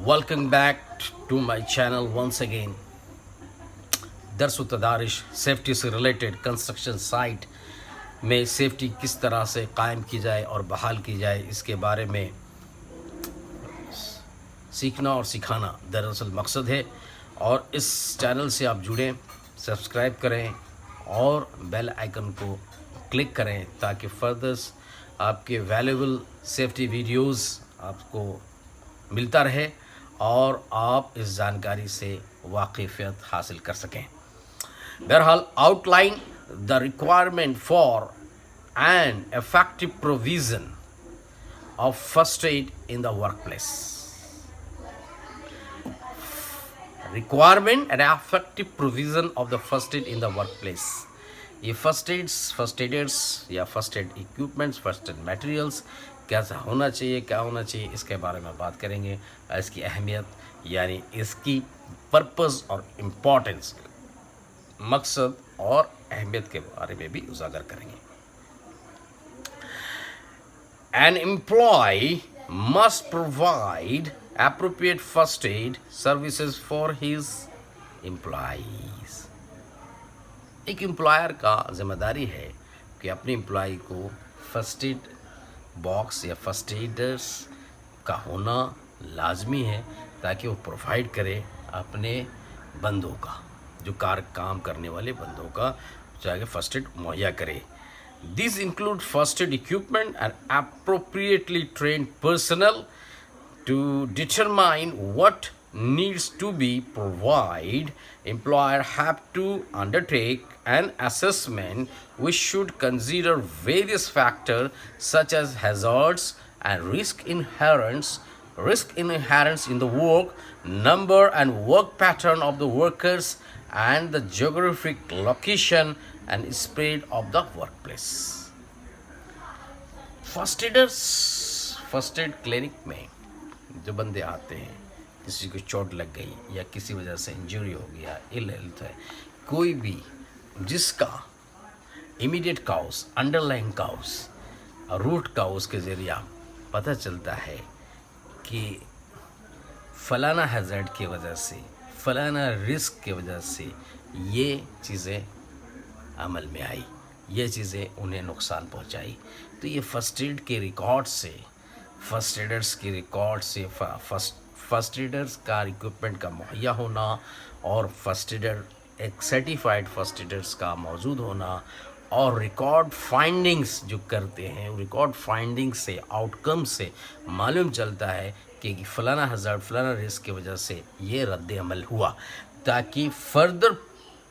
Welcome back to my channel once again. दर्स व तदारिश safety से related construction site में safety किस तरह से कायम की जाए और बहाल की जाए, इसके बारे में सीखना और सिखाना दरअसल मकसद है। और इस चैनल से आप जुड़ें, सब्सक्राइब करें और बेल आइकन को क्लिक करें ताकि फर्दर्स आपके वैल्यूबल सेफ्टी वीडियोस आपको मिलता रहे और आप इस जानकारी से वाकिफियत हासिल कर सकें। बहरहाल, outline the requirement for an effective provision of first aid in the work place. Requirement and effective provision of the first aid in the work place. ये फर्स्ट एडर्स या first aid equipments, first aid materials कैसा होना चाहिए, क्या होना चाहिए, इसके बारे में बात करेंगे। इसकी अहमियत यानी इसकी पर्पस और इम्पोर्टेंस, मकसद और अहमियत के बारे में भी उजागर करेंगे। An employee must provide appropriate first aid services for his employees. एक एम्प्लॉयर का जिम्मेदारी है कि अपने एम्प्लॉय को फर्स्ट एड बॉक्स या फर्स्ट एडर्स का होना लाजमी है ताकि वो प्रोवाइड करे अपने बंदों का, जो काम करने वाले बंदों का जाके फर्स्ट एड मुहैया करे। This include first aid equipment and appropriately trained personnel to determine what needs to be provided. Employer have to undertake an assessment which should consider various factors such as hazards and risk inherent in the work, number and work pattern of the workers, and the geographic location and spread of the workplace. First aiders, first aid clinic में जो बंदे आते हैं, किसी को चोट लग गई या किसी वजह से इंजरी हो गया, इल हेल्थ है, कोई भी जिसका immediate cause, underlying cause, root cause के ज़रिए पता चलता है कि फलाना हैज़र्ड की वजह से, फलाना रिस्क की वजह से ये चीज़ें अमल में आई, ये चीज़ें उन्हें नुकसान पहुंचाई, तो ये फर्स्ट एड के रिकॉर्ड से, फर्स्ट एडर्स के रिकॉर्ड से, फर्स्ट एडर्स का इक्विपमेंट का मुहैया होना और फर्स्ट एडर, एक सर्टिफाइड फर्स्ट एडर्स का मौजूद होना और रिकॉर्ड फाइंडिंग्स जो करते हैं, रिकॉर्ड फाइंडिंग्स से, आउटकम से मालूम चलता है कि फ़लाना हज़ार्ड, फ़लाना रिस्क की वजह से ये रद्द अमल हुआ, ताकि फर्दर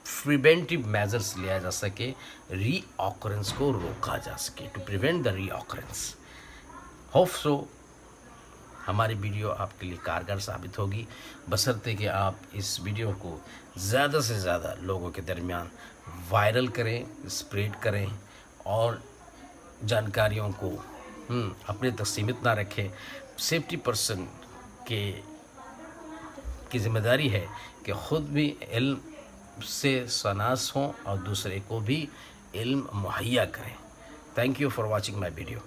प्रिवेंटिव मेजर्स लिया जा सके, री ऑकरेंस को रोका जा सके, टू प्रिवेंट द री ऑकरेंस। होप सो हमारी वीडियो आपके लिए कारगर साबित होगी, बशर्ते कि आप इस वीडियो को ज़्यादा से ज़्यादा लोगों के दरमियान वायरल करें, स्प्रेड करें और जानकारियों को अपने तक सीमित ना रखें। सेफ्टी पर्सन की जिम्मेदारी है कि ख़ुद भी इल्म से सनास हों और दूसरे को भी इल्म मुहैया करें। Thank you for watching my video.